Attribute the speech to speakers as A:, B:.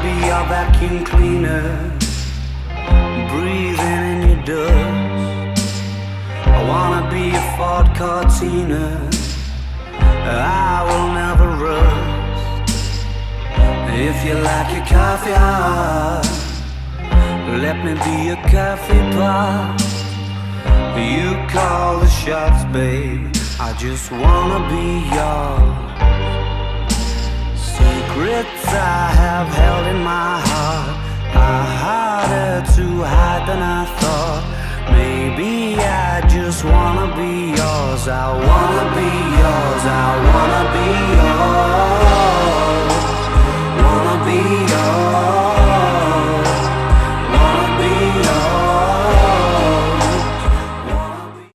A: be your vacuum cleaner, breathing in your dust. I wanna be a Ford Cortina, I will never rust. If you like your coffee hot, let me be your coffee pot. You call the shots, babe, I just wanna be yours. Secrets I have held in my heart are harder to hide than I thought. Maybe I just wanna be yours. I wanna be yours. I wanna be yours.